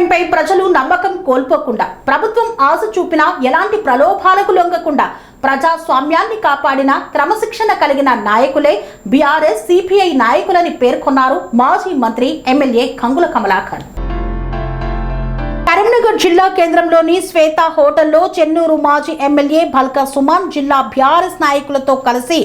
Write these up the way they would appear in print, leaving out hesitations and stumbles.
ప్రజాస్వామ్యంపై ప్రజలు నమ్మకం కోల్పోకుండా, ప్రభుత్వం ఆశ చూపినా ఎలాంటి ప్రలోభాలకు లొంగకుండా ప్రజాస్వామ్యాన్ని కాపాడిన క్రమశిక్షణ కలిగిన నాయకులే బీఆర్ఎస్ సిపిఐ నాయకులని పేర్కొన్నారు మాజీ మంత్రి ఎమ్మెల్యే గంగుల కమలాకర్. కరీంనగర్ జిల్లా కేంద్రంలోని శ్వేత హోటల్లో చెన్నూరు మాజీ ఎమ్మెల్యే భల్కా సుమన్ జిల్లా బీఆర్ఎస్ నాయకులతో కలిసి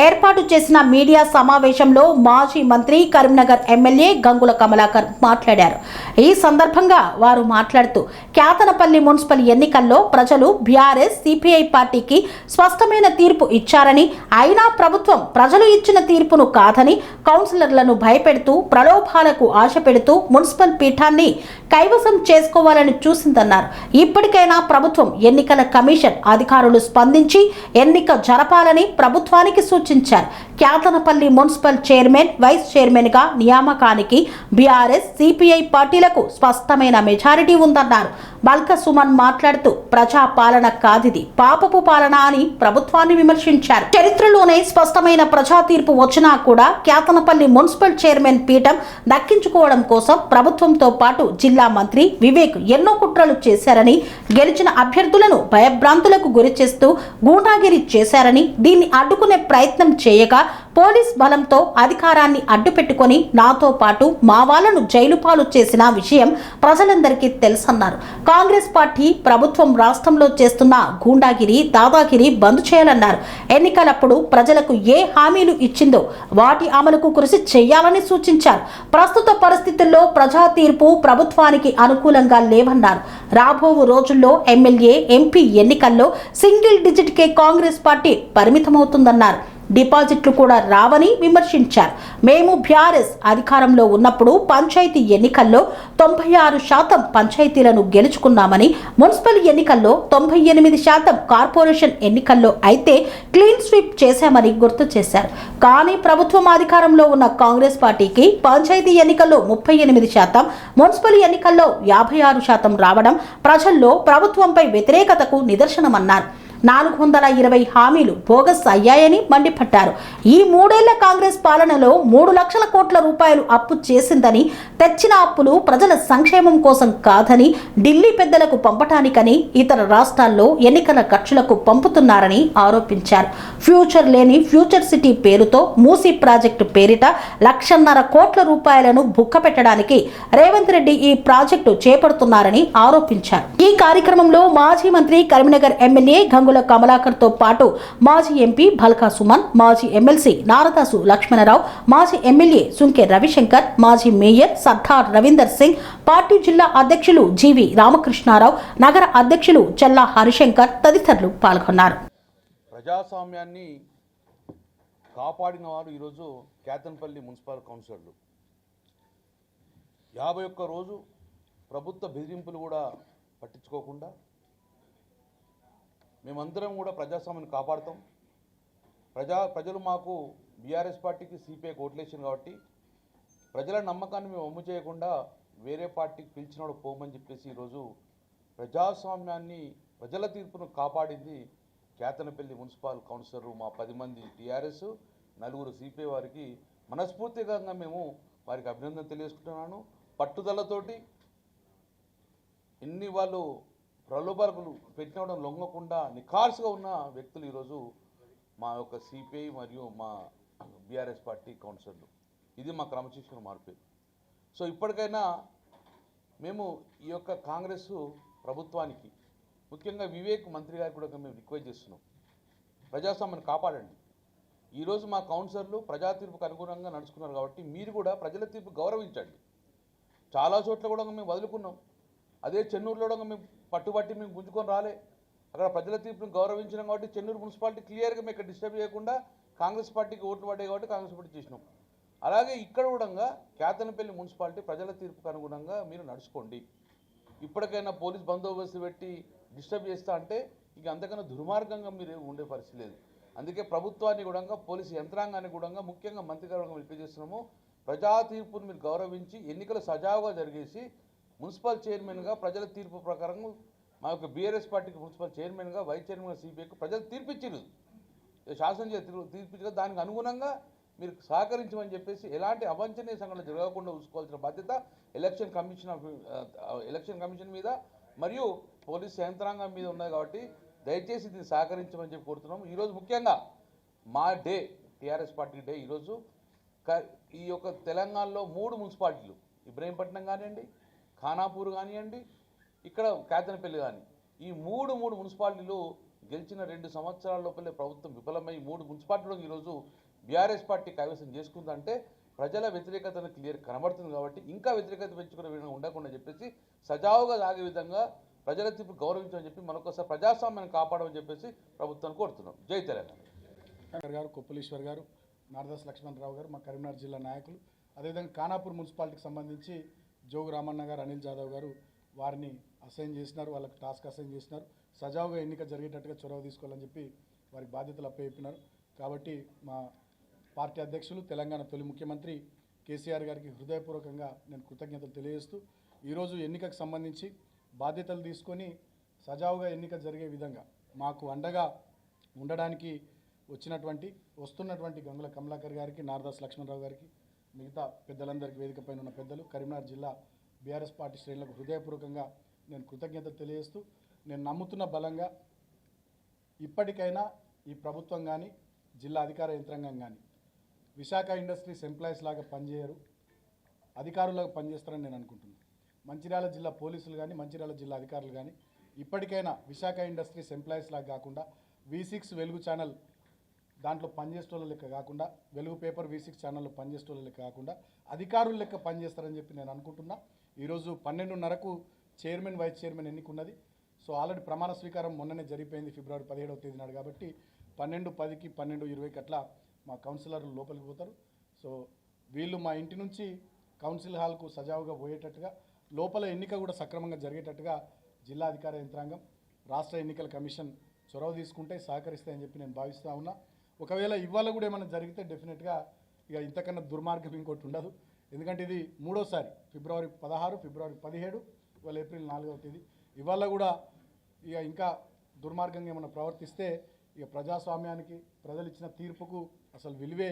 ఏర్పాటు చేసిన మీడియా సమావేశంలో మాజీ మంత్రి కరీంనగర్ ఎమ్మెల్యే గంగుల కమలాకర్ మాట్లాడారు. ఈ సందర్భంగా వారు మాట్లాడుతూ క్యాతనపల్లి మున్సిపల్ ఎన్నికల్లో ప్రజలు బీఆర్ఎస్ సిపిఐ పార్టీకి స్పష్టమైన తీర్పు ఇచ్చారని, అయినా ప్రభుత్వం ప్రజలు ఇచ్చిన తీర్పును కాదని కౌన్సిలర్లను భయపెడుతూ ప్రలోభాలకు ఆశ పెడుతూ మున్సిపల్ పీఠాన్ని కైవసం చేసుకోవాలని చూసిందన్నారు. ఇప్పటికైనా ప్రభుత్వం ఎన్నికల కమిషన్ అధికారులు స్పందించి ఎన్నిక జరపాలని ప్రభుత్వానికి సూచించారు. Kyathanapalli municipal chairman, vice chairman గా నియామకానికి బీఆర్ఎస్ సిపిఐ పార్టీలకు స్పష్టమైన మెజారిటీ ఉందన్నారు. భల్కా సుమన్ మాట్లాడుతూ ప్రజా పాలన కాదిది, పాపపు పాలన అని ప్రభుత్వాన్ని విమర్శించారు. చరిత్రలోనే స్పష్టమైన ప్రజా తీర్పు వచ్చినా కూడా క్యాతనపల్లి మున్సిపల్ చైర్మన్ పీఠం దక్కించుకోవడం కోసం ప్రభుత్వంతో పాటు జిల్లా మంత్రి వివేక్ ఎన్నో కుట్రలు చేశారని, గెలిచిన అభ్యర్థులను భయభ్రాంతులకు గురి చేస్తూ గూండాగిరి చేశారని, దీన్ని అడ్డుకునే ప్రయత్నం చేయగా పోలీస్ బలంతో అధికారాన్ని అడ్డుపెట్టుకుని నాతో పాటు మా వాళ్లను జైలు పాలు చేసిన విషయం ప్రజలందరికీ తెలుసన్నారు. కాంగ్రెస్ పార్టీ ప్రభుత్వం రాష్ట్రంలో చేస్తున్న గూండాగిరి, దాదాగిరి బంద్ చేయాలన్నారు. ఎన్నికలప్పుడు ప్రజలకు ఏ హామీలు ఇచ్చిందో వాటి అమలుకు కృషి చేయాలని సూచించారు. ప్రస్తుత పరిస్థితుల్లో ప్రజా తీర్పు ప్రభుత్వానికి అనుకూలంగా లేవన్నారు. రాబో రోజుల్లో ఎమ్మెల్యే, ఎంపీ ఎన్నికల్లో సింగిల్ డిజిట్కే కాంగ్రెస్ పార్టీ పరిమితమవుతుందన్నారు. డిపాజిట్లు కూడా రావని విమర్శించారు. మేము బీఆర్ఎస్ అధికారంలో ఉన్నప్పుడు పంచాయతీ ఎన్నికల్లో 96% పంచాయతీలను గెలుచుకున్నామని, మున్సిపల్ ఎన్నికల్లో 98%, కార్పొరేషన్ ఎన్నికల్లో అయితే క్లీన్ స్వీప్ చేశామని గుర్తు చేశారు. కానీ ప్రభుత్వం అధికారంలో ఉన్న కాంగ్రెస్ పార్టీకి పంచాయతీ ఎన్నికల్లో 38%, మున్సిపల్ ఎన్నికల్లో 56% రావడం ప్రజల్లో ప్రభుత్వంపై వ్యతిరేకతకు నిదర్శనమన్నారు. 420 హామీలు బోగస్ అయ్యాయని మండిపడ్డారు. ఈ 3 ఏళ్ల కాంగ్రెస్ పాలనలో 3 లక్షల కోట్ల రూపాయలు అప్పు చేసిందని, తెచ్చిన అప్పులు ప్రజల సంక్షేమం కోసం కాదని, ఢిల్లీ పెద్దలకు పంపటానికని ఇతర రాష్ట్రాల్లో ఎన్నికల ఖర్చులకు పంపుతున్నారని ఆరోపించారు. ఫ్యూచర్ లేని ఫ్యూచర్ సిటీ పేరుతో మూసీ ప్రాజెక్టు పేరిట 1,50,000 కోట్ల రూపాయలను బుక్కపెట్టడానికి రేవంత్ రెడ్డి ఈ ప్రాజెక్టు చేపడుతున్నారని ఆరోపించారు. ఈ కార్యక్రమంలో మాజీ మంత్రి కరీంనగర్ ఎమ్మెల్యే గంగుల కమలాకర్ తో పాటు మాజీ ఎంపీ భల్కా సుమన్, మాజీ ఎమ్మెల్సీ నారదాసు లక్ష్మణరావు, మాజీ ఎమ్మెల్యే సుంకె రవిశంకర్, మాజీ మేయర్ సర్దార్ రవీందర్ సింగ్, పార్టీ జిల్లా అధ్యక్షులు జీవి రామకృష్ణారావు, నగర అధ్యక్షులు చల్లా హరిశంకర్ తదితరులు పాల్గొన్నారు. ప్రజాస్వామ్యాన్ని కాపాడిన వారు ఈరోజు క్యాతన్పల్లి మున్సిపల్ కౌన్సిలర్లు. 51 రోజు ప్రభుత్వ బెదిరింపులు కూడా పట్టించుకోకుండా మేమందరం కూడా ప్రజాస్వామ్యాన్ని కాపాడుతాం. ప్రజలు మాకు బీఆర్ఎస్ పార్టీకి సిపిఐకి ఓట్లేసారు కాబట్టి ప్రజల నమ్మకాన్ని మేము వమ్ము చేయకుండా వేరే పార్టీకి పిలిచినోడు పోమని చెప్పేసి ఈరోజు ప్రజాస్వామ్యాన్ని, ప్రజల తీర్పును కాపాడింది క్యాతనపల్లి మున్సిపల్ కౌన్సిలర్ మా 10 మంది టీఆర్ఎస్, 4 సిపిఐ వారికి మనస్ఫూర్తిగా మేము వారికి అభినందన తెలియజేసుకుంటున్నాను. పట్టుదలతోటి ఇన్ని వాళ్ళు ప్రలోభాలు పెట్టినవడం లొంగకుండా నిఖార్సుగా ఉన్న వ్యక్తులు ఈరోజు మా యొక్క సిపిఐ మరియు మా బీఆర్ఎస్ పార్టీ కౌన్సిలర్లు. ఇది మా క్రమశిక్షణ మార్పు. సో ఇప్పటికైనా మేము ఈ యొక్క కాంగ్రెస్ ప్రభుత్వానికి, ముఖ్యంగా వివేక్ మంత్రి గారికి కూడా మేము రిక్వెస్ట్ చేస్తున్నాం, ప్రజాస్వామ్యాన్ని కాపాడండి. ఈరోజు మా కౌన్సిలర్లు ప్రజా తీర్పుకు అనుగుణంగా నడుచుకున్నారు కాబట్టి మీరు కూడా ప్రజల తీర్పు గౌరవించండి. చాలా చోట్ల కూడా మేము వదులుకున్నాం. అదే చెన్నూరులో కూడా మేము పట్టుబట్టి మేము గుంజుకొని రాలే. అక్కడ ప్రజల తీర్పును గౌరవించినాం కాబట్టి చెన్నూరు మున్సిపాలిటీ క్లియర్గా మేము ఇక్కడ డిస్టర్బ్ చేయకుండా కాంగ్రెస్ పార్టీకి ఓట్లు పడ్డాయి కాబట్టి కాంగ్రెస్ పార్టీ చేసినాం. అలాగే ఇక్కడ కూడా క్యాతనపల్లి మున్సిపాలిటీ ప్రజల తీర్పుకు అనుగుణంగా మీరు నడుచుకోండి. ఇప్పటికైనా పోలీస్ బందోబస్తు పెట్టి డిస్టర్బ్ చేస్తా అంటే ఇక అంతకన్నా దుర్మార్గంగా మీరు ఉండే పరిస్థితి లేదు. అందుకే ప్రభుత్వాన్ని కూడా, పోలీసు యంత్రాంగాన్ని కూడా, ముఖ్యంగా మంత్రి గారు రిక్వెస్ట్ చేస్తున్నాము, ప్రజా తీర్పును మీరు గౌరవించి ఎన్నికలు సజావుగా జరిగేసి మున్సిపల్ చైర్మన్గా ప్రజల తీర్పు ప్రకారం మా యొక్క బీఆర్ఎస్ పార్టీకి మున్సిపల్ చైర్మన్గా, వైస్ చైర్మన్గా సిపిఐకి ప్రజలు తీర్పిచ్చారు, శాసనం తీర్పిచ్చారు. దానికి అనుగుణంగా మీరు సహకరించమని చెప్పేసి ఎలాంటి అవాంఛనీయ సంఘటనలు జరగకుండా చూసుకోవాల్సిన బాధ్యత ఎలక్షన్ కమిషన్ మీద మరియు పోలీస్ యంత్రాంగం మీద ఉన్నది. కాబట్టి దయచేసి దీన్ని సహకరించమని చెప్పి కోరుతున్నాం. ఈరోజు ముఖ్యంగా మా డే, టీఆర్ఎస్ పార్టీ డే. ఈరోజు ఈ యొక్క తెలంగాణలో 3 మున్సిపాలిటీలు, ఇబ్రహీంపట్నం కానివ్వండి, ఖానాపూర్ కానివ్వండి, ఇక్కడ కేతనపల్లి కానీ, ఈ మూడు మున్సిపాలిటీలు గెలిచిన 2 సంవత్సరాల లోపలే ప్రభుత్వం విఫలమై 3 మున్సిపాలిటీలకు ఈరోజు బీఆర్ఎస్ పార్టీ కైవసం చేసుకుందంటే ప్రజల వ్యతిరేకతను క్లియర్ కనబడుతుంది. కాబట్టి ఇంకా వ్యతిరేకత పెంచుకునే విధంగా ఉండకుండా చెప్పేసి సజావుగా సాగే విధంగా ప్రజల తీర్పు గౌరవించమని చెప్పి మరొకసారి ప్రజాస్వామ్యాన్ని కాపాడమని చెప్పేసి ప్రభుత్వాన్ని కోరుతున్నాం. జై తెలంగాణ గారు, కొప్పులీశ్వర్ గారు, నారదాస్ లక్ష్మణరావు గారు, మా కరీంనగర్ జిల్లా నాయకులు, అదేవిధంగా ఖానాపూర్ మున్సిపాలిటీకి సంబంధించి జోగు రామన్న గారు, అనిల్ జాదవ్ గారు వారిని అసైన్ చేసినారు, వాళ్ళకి టాస్క్ అసైన్ చేసినారు. సజావుగా ఎన్నిక జరిగేటట్టుగా చొరవ తీసుకోవాలని చెప్పి వారికి బాధ్యతలు అప్పచెప్పినారు. కాబట్టి మా పార్టీ అధ్యక్షులు, తెలంగాణ తొలి ముఖ్యమంత్రి కేసీఆర్ గారికి హృదయపూర్వకంగా నేను కృతజ్ఞతలు తెలియజేస్తూ ఈరోజు ఎన్నికకు సంబంధించి బాధ్యతలు తీసుకొని సజావుగా ఎన్నిక జరిగే విధంగా మాకు అండగా ఉండడానికి వస్తున్నటువంటి గంగుల కమలాకర్ గారికి, నారదాస్ లక్ష్మణరావు గారికి, మిగతా పెద్దలందరికీ వేదికపైన ఉన్న పెద్దలు, కరీంనగర్ జిల్లా బీఆర్ఎస్ పార్టీ శ్రేణులకు హృదయపూర్వకంగా నేను కృతజ్ఞతలు తెలియజేస్తూ నేను నమ్ముతున్న బలంగా ఇప్పటికైనా ఈ ప్రభుత్వం కానీ, జిల్లా అధికార యంత్రాంగం కానీ విశాఖ ఇండస్ట్రీస్ ఎంప్లాయీస్ లాగా పనిచేయరు, అధికారులుగా పనిచేస్తారని నేను అనుకుంటున్నాను. మంచిర్యాల జిల్లా పోలీసులు కానీ, మంచిర్యాల జిల్లా అధికారులు కానీ ఇప్పటికైనా విశాఖ ఇండస్ట్రీస్ ఎంప్లాయీస్ లాగా కాకుండా V6 వెలుగు ఛానల్ దాంట్లో పనిచేసేటోళ్ళ లెక్క కాకుండా, వెలుగు పేపర్ V6 ఛానల్లో పనిచేసేటోళ్ళ లెక్క కాకుండా అధికారుల లెక్క పనిచేస్తారని చెప్పి నేను అనుకుంటున్నా. ఈరోజు 12:30కు చైర్మన్, వైస్ చైర్మన్ ఎన్నికున్నది. సో ఆల్రెడీ ప్రమాణ స్వీకారం మొన్ననే జరిగిపోయింది, ఫిబ్రవరి 17వ తేదీ నాడు. కాబట్టి 12:10కి 12:20కి అట్లా మా కౌన్సిలర్లు లోపలికి పోతారు. సో వీళ్ళు మా ఇంటి నుంచి కౌన్సిల్ హాల్కు సజావుగా పోయేటట్టుగా, లోపల ఎన్నిక కూడా సక్రమంగా జరిగేటట్టుగా జిల్లా అధికార యంత్రాంగం, రాష్ట్ర ఎన్నికల కమిషన్ చొరవ తీసుకుంటే సహకరిస్తాయని చెప్పి నేను భావిస్తూ ఉన్నా. ఒకవేళ ఇవాళ కూడా ఏమైనా జరిగితే డెఫినెట్గా ఇక ఇంతకన్నా దుర్మార్గం ఇంకోటి ఉండదు. ఎందుకంటే ఇది 3వసారి, ఫిబ్రవరి 16, ఫిబ్రవరి 17, ఇవాళ ఏప్రిల్ 4వ తేదీ. ఇవాళ కూడా ఇక ఇంకా దుర్మార్గంగా ఏమైనా ప్రవర్తిస్తే ఇక ప్రజాస్వామ్యానికి, ప్రజలు ఇచ్చిన తీర్పుకు అసలు విలువే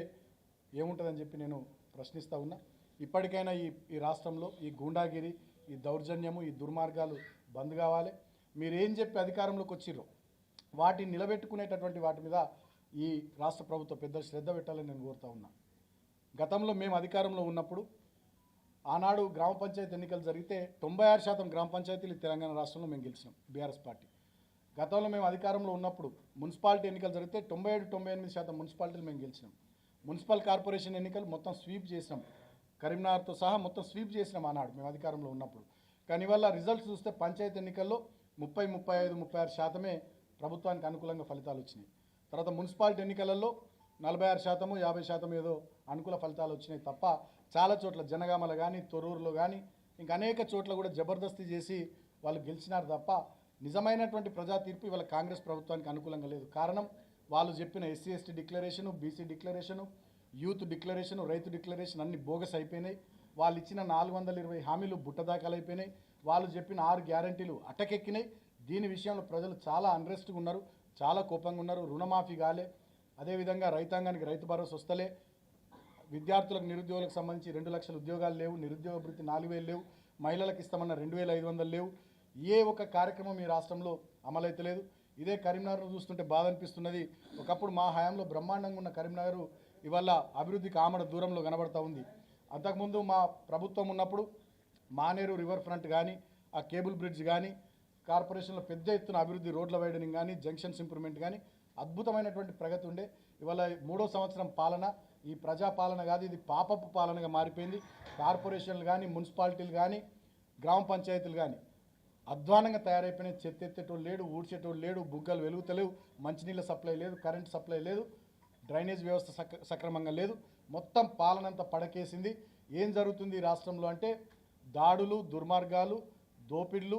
ఏముంటుందని చెప్పి నేను ప్రశ్నిస్తూ ఉన్నా. ఇప్పటికైనా ఈ రాష్ట్రంలో ఈ గూండాగిరి, ఈ దౌర్జన్యము, ఈ దుర్మార్గాలు బంద్ కావాలి. మీరేం చెప్పి అధికారంలోకి వచ్చిర్రో వాటిని నిలబెట్టుకునేటటువంటి వాటి మీద ఈ రాష్ట్ర ప్రభుత్వ పెద్దలు శ్రద్ధ పెట్టాలని నేను కోరుతా ఉన్నా. గతంలో మేము అధికారంలో ఉన్నప్పుడు ఆనాడు గ్రామ పంచాయతీ ఎన్నికలు జరిగితే 96% గ్రామ పంచాయతీలు తెలంగాణ రాష్ట్రంలో మేము గెలిచినాం, బీఆర్ఎస్ పార్టీ. గతంలో మేము అధికారంలో ఉన్నప్పుడు మున్సిపాలిటీ ఎన్నికలు జరిగితే 97-98% మున్సిపాలిటీలు మేము గెలిచినాం. మున్సిపల్ కార్పొరేషన్ ఎన్నికలు మొత్తం స్వీప్ చేసినాం, కరీంనగర్తో సహా మొత్తం స్వీప్ చేసినాం ఆనాడు మేము అధికారంలో ఉన్నప్పుడు. కానీ ఇవాళ రిజల్ట్స్ చూస్తే పంచాయతీ ఎన్నికల్లో 30, 35, 36% ప్రభుత్వానికి అనుకూలంగా ఫలితాలు వచ్చినాయి. తర్వాత మున్సిపాలిటీ ఎన్నికలలో 46%, 50% ఏదో అనుకూల ఫలితాలు వచ్చినాయి తప్ప చాలా చోట్ల జనగామలో కానీ, తొర్రూరులో కానీ, ఇంకా అనేక చోట్ల కూడా జబర్దస్తి చేసి వాళ్ళు గెలిచినారు తప్ప నిజమైనటువంటి ప్రజా తీర్పు ఇవాళ కాంగ్రెస్ ప్రభుత్వానికి అనుకూలంగా లేదు. కారణం వాళ్ళు చెప్పిన SC/ST declaration, BC declaration, youth declaration, రైతు డిక్లరేషన్ అన్ని బోగస్ అయిపోయినాయి. వాళ్ళు ఇచ్చిన 420 హామీలు బుట్టదాఖలు అయిపోయినాయి. వాళ్ళు చెప్పిన 6 గ్యారంటీలు అటకెక్కినాయి. దీని విషయంలో ప్రజలు చాలా అన్రెస్ట్గా ఉన్నారు, చాలా కోపంగా ఉన్నారు. రుణమాఫీ కాలే, అదేవిధంగా రైతాంగానికి రైతు భరోసా వస్తలే, విద్యార్థులకు, నిరుద్యోగులకు సంబంధించి 2 లక్షల ఉద్యోగాలు లేవు, నిరుద్యోగ భృతి 4,000 లేవు, మహిళలకు ఇస్తామన్న 2,500 లేవు. ఏ ఒక్క కార్యక్రమం ఈ రాష్ట్రంలో అమలైతలేదు. ఇదే కరీంనగర్ను చూస్తుంటే బాధ అనిపిస్తున్నది. ఒకప్పుడు మా హయాంలో బ్రహ్మాండంగా ఉన్న కరీంనగర్ ఇవాళ అభివృద్ధికి ఆమడ దూరంలో కనబడతా ఉంది. అంతకుముందు మా ప్రభుత్వం ఉన్నప్పుడు మానేరు రివర్ ఫ్రంట్ కానీ, ఆ కేబుల్ బ్రిడ్జ్ కానీ, కార్పొరేషన్లో పెద్ద ఎత్తున అభివృద్ధి, రోడ్ల వైడనింగ్ కానీ, జంక్షన్స్ ఇంప్రూవ్మెంట్ కానీ అద్భుతమైనటువంటి ప్రగతి ఉండే. ఇవాళ 3వ సంవత్సరం పాలన ఈ ప్రజాపాలన కాదు, ఇది పాపపు పాలనగా మారిపోయింది. కార్పొరేషన్లు కానీ, మున్సిపాలిటీలు కానీ, గ్రామ పంచాయతీలు కానీ అధ్వానంగా తయారైపోయినాయి. చెత్త ఎత్తేటోళ్ళు లేడు, ఊడ్చేటోళ్ళు లేడు, బుగ్గలు వెలుగుతలేవు, మంచినీళ్ళ సప్లై లేదు, కరెంట్ సప్లై లేదు, డ్రైనేజ్ వ్యవస్థ సక్రమంగా లేదు. మొత్తం పాలనంతా పడకేసింది. ఏం జరుగుతుంది ఈ రాష్ట్రంలో అంటే దాడులు, దుర్మార్గాలు, దోపిడులు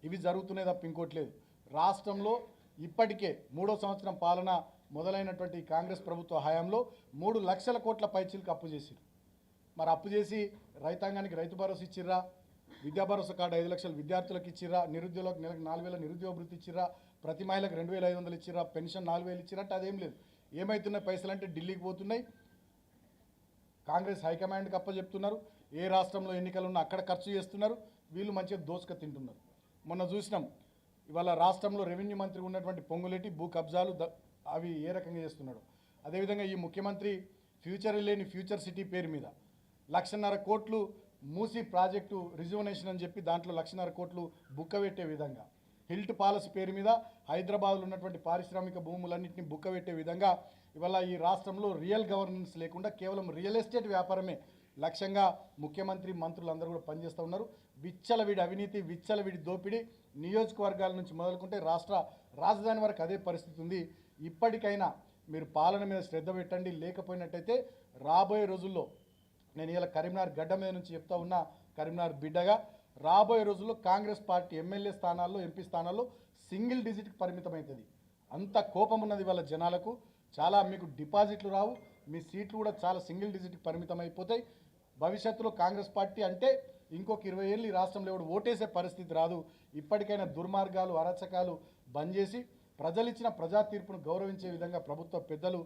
ఇవి జరుగుతున్నాయి తప్ప ఇంకోటి లేదు. రాష్ట్రంలో ఇప్పటికే 3వ సంవత్సరం పాలన మొదలైనటువంటి కాంగ్రెస్ ప్రభుత్వ హయాంలో 3 లక్షల కోట్ల పైచీలకు అప్పు చేసిరు. మరి అప్పు చేసి రైతాంగానికి రైతు భరోసా ఇచ్చిర్రా, విద్యా భరోసా కార్డు 5 లక్షలు విద్యార్థులకు ఇచ్చిర్రా, నిరుద్యోగులకు నెలకు 4,000 నిరుద్యోగ భృతి ఇచ్చిర్రా, ప్రతి మహిళకు 2,500 ఇచ్చిర్రా, పెన్షన్ 4,000 ఇచ్చిర్రా అంటే అదేం లేదు. ఏమవుతున్నాయి పైసలు అంటే ఢిల్లీకి పోతున్నాయి, కాంగ్రెస్ హైకమాండ్కి అప్పచెప్తున్నారు. ఏ రాష్ట్రంలో ఎన్నికలు ఉన్నా అక్కడ ఖర్చు చేస్తున్నారు. వీళ్ళు మంచిగా దోసుక తింటున్నారు. మొన్న చూసినాం, ఇవాళ రాష్ట్రంలో రెవెన్యూ మంత్రి ఉన్నటువంటి పొంగులేటి భూ కబ్జాలు అవి ఏ రకంగా చేస్తున్నాడు. అదేవిధంగా ఈ ముఖ్యమంత్రి ఫ్యూచర్ లేని ఫ్యూచర్ సిటీ పేరు మీద 1,50,000 కోట్లు మూసీ ప్రాజెక్టు రిజర్వనేషన్ అని చెప్పి దాంట్లో 1,50,000 కోట్లు బుక్కబెట్టే విధంగా, హిల్ట్ పాలసీ పేరు మీద హైదరాబాద్లో ఉన్నటువంటి పారిశ్రామిక భూములన్నింటినీ బుక్కబెట్టే విధంగా ఇవాళ ఈ రాష్ట్రంలో రియల్ గవర్నెన్స్ లేకుండా కేవలం రియల్ ఎస్టేట్ వ్యాపారమే లక్ష్యంగా ముఖ్యమంత్రి మంత్రులందరూ కూడా పనిచేస్తూ ఉన్నారు. విచ్చలవిడి అవినీతి, విచ్చలవిడి దోపిడీ, నియోజకవర్గాల నుంచి మొదలుకుంటే రాష్ట్ర రాజధాని వరకు అదే పరిస్థితి ఉంది. ఇప్పటికైనా మీరు పాలన మీద శ్రద్ధ పెట్టండి. లేకపోయినట్టయితే రాబోయే రోజుల్లో, నేను ఇలా కరీంనగర్ గడ్డ మీద నుంచి చెప్తా ఉన్నా, కరీంనగర్ బిడ్డగా, రాబోయే రోజుల్లో కాంగ్రెస్ పార్టీ ఎమ్మెల్యే స్థానాల్లో, ఎంపీ స్థానాల్లో సింగిల్ డిజిట్కి పరిమితమవుతుంది. అంత కోపం ఉన్నది వాళ్ళ జనాలకు. చాలా మీకు డిపాజిట్లు రావు, మీ సీట్లు కూడా చాలా సింగిల్ డిజిట్కి పరిమితం అయిపోతాయి. భవిష్యత్తులో కాంగ్రెస్ పార్టీ అంటే ఇంకొక 20 ఏళ్ళు ఈ రాష్ట్రంలో ఎవడు ఓటేసే పరిస్థితి రాదు. ఇప్పటికైనా దుర్మార్గాలు, అరాచకాలు బంద్ చేసి ప్రజలు ఇచ్చిన ప్రజా తీర్పును గౌరవించే విధంగా ప్రభుత్వ పెద్దలు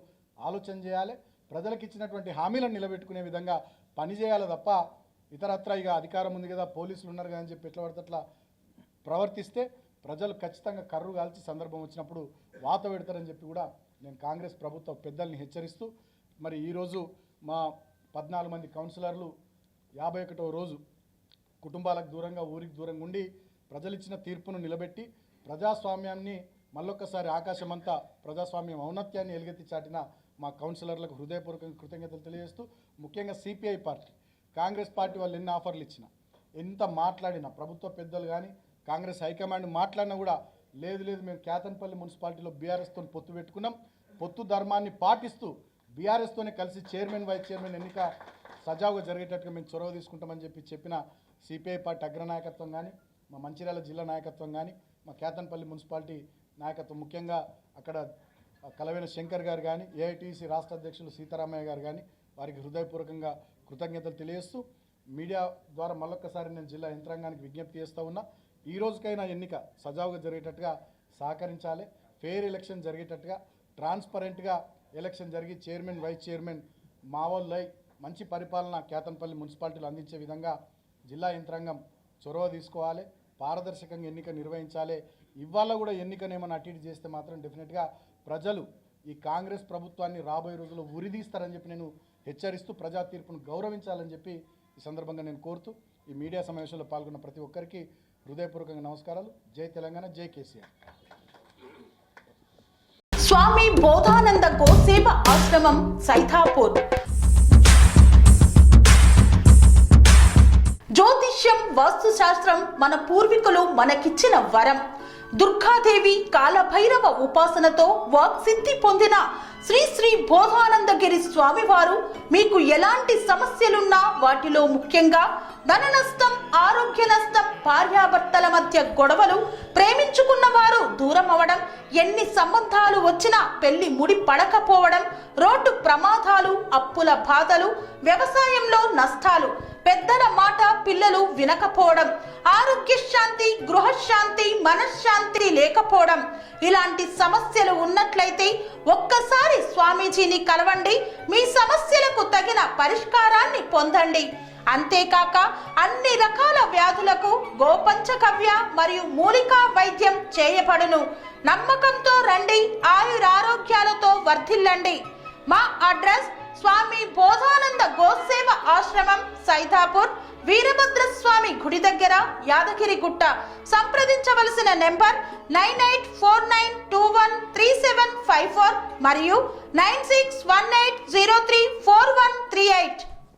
ఆలోచన చేయాలి. ప్రజలకు ఇచ్చినటువంటి హామీలను నిలబెట్టుకునే విధంగా పనిచేయాలి తప్ప ఇతరత్ర ఇక అధికారం ఉంది కదా, పోలీసులు ఉన్నారు కదా అని చెప్పి ఎట్లా పడితే అట్లా ప్రవర్తిస్తే ప్రజలు ఖచ్చితంగా కర్రు కాల్చి సందర్భం వచ్చినప్పుడు వాత పెడతారని చెప్పి కూడా నేను కాంగ్రెస్ ప్రభుత్వ పెద్దల్ని హెచ్చరిస్తూ, మరి ఈరోజు మా 14 మంది కౌన్సిలర్లు 51వ రోజు కుటుంబాలకు దూరంగా, ఊరికి దూరంగా ఉండి ప్రజలు ఇచ్చిన తీర్పును నిలబెట్టి ప్రజాస్వామ్యాన్ని మళ్ళొక్కసారి ఆకాశమంతా ప్రజాస్వామ్యం ఔన్నత్యాన్ని ఎలుగెత్తి చాటిన మా కౌన్సిలర్లకు హృదయపూర్వకంగా కృతజ్ఞతలు తెలియజేస్తూ, ముఖ్యంగా సిపిఐ పార్టీ, కాంగ్రెస్ పార్టీ వాళ్ళు ఎన్ని ఆఫర్లు ఇచ్చినా, ఎంత మాట్లాడినా, ప్రభుత్వ పెద్దలు కానీ కాంగ్రెస్ హైకమాండ్ మాట్లాడినా కూడా లేదు మేము కేతన్పల్లి మున్సిపాలిటీలో బీఆర్ఎస్తో పొత్తు పెట్టుకున్నాం, పొత్తు ధర్మాన్ని పాటిస్తూ బీఆర్ఎస్తోనే కలిసి చైర్మన్, వైస్ చైర్మన్ ఎన్నిక సజావుగా జరిగేటట్టుగా మేము చొరవ తీసుకుంటామని చెప్పిన సిపిఐ పార్టీ అగ్రనాయకత్వం కానీ, మా మంచిర్యాల జిల్లా నాయకత్వం కానీ, మా కేతన్పల్లి మున్సిపాలిటీ నాయకత్వం, ముఖ్యంగా అక్కడ కలవేన శంకర్ గారు కానీ, ఏఐటీసీ రాష్ట్ర అధ్యక్షులు సీతారామయ్య గారు కానీ, వారికి హృదయపూర్వకంగా కృతజ్ఞతలు తెలియజేస్తూ, మీడియా ద్వారా మళ్ళొక్కసారి నేను జిల్లా యంత్రాంగానికి విజ్ఞప్తి చేస్తూ ఉన్నా, ఈ రోజుకైనా ఎన్నిక సజావుగా జరిగేటట్టుగా సహకరించాలి. ఫెయిర్ ఎలక్షన్ జరిగేటట్టుగా, ట్రాన్స్పరెంట్గా ఎలక్షన్ జరిగి చైర్మన్, వైస్ చైర్మన్ మా వాళ్ళై మంచి పరిపాలన కేతన్పల్లి మున్సిపాలిటీలో అందించే విధంగా జిల్లా యంత్రాంగం చొరవ తీసుకోవాలి. పారదర్శకంగా ఎన్నిక నిర్వహించాలి. ఇవాళ కూడా ఎన్నికనేమన్నా అటు ఇటు చేస్తే మాత్రం డెఫినెట్గా ప్రజలు ఈ కాంగ్రెస్ ప్రభుత్వాన్ని రాబోయే రోజుల్లో ఉరిదీస్తారని చెప్పి నేను హెచ్చరిస్తూ, ప్రజా తీర్పును గౌరవించాలని చెప్పి ఈ సందర్భంగా నేను కోరుతూ, ఈ మీడియా సమావేశంలో పాల్గొన్న ప్రతి ఒక్కరికి హృదయపూర్వకంగా నమస్కారాలు. జై తెలంగాణ, జై కేసీఆర్. స్వామి బోధానంద గోసేవ ఆశ్రమం, సైథాపూర్. జ్యోతిష్యం, వాస్తుశాస్త్రం మన పూర్వీకులు మనకిచ్చిన వరం. దుర్గాదేవి, కాలభైరవ ఉపాసనతో వాక్సిద్ధి పొందిన శ్రీ శ్రీ బోధానందగిరి స్వామివారు మీకు ఎలాంటి సమస్యలున్నా, వాటిలో ముఖ్యంగా ధన నష్టం, ఆరోగ్య నష్టం, భార్యాభర్తల మధ్య గొడవలు, ప్రేమించుకున్న వారు దూరం అవడం, ఎన్ని సంబంధాలు వచ్చినా పెళ్లి ముడి పడకపోవడం, రోడ్డు ప్రమాదాలు, అప్పుల బాధలు, వ్యవసాయంలో నష్టాలు, పెద్దల మాట పిల్లలు వినకపోవడం, ఆరోగ్య శాంతి, గృహశాంతి, మనశ్శాంతి లేకపోవడం, ఇలాంటి సమస్యలు ఉన్నట్లయితే ఒక్కసారి స్వామీజీని కలవండి. మీ సమస్యలకు తగిన పరిష్కారాన్ని పొందండి. అంతేకాక అన్ని రకాల వ్యాధులకు గోపంచకవ్య మరియు మూలికా వైద్యం చేయబడును. నమ్మకంతో రండి, ఆయురారోగ్యాలతో వర్ధిల్లండి. మా అడ్రస్ స్వామి బోధానంద గోసేవ ఆశ్రమం, సైథాపూర్, వీరభద్రస్వామి గుడి దగ్గర, యాదగిరిగుట్ట. సంప్రదించవలసిన నెంబర్ 9849213754 మరియు 9618034138.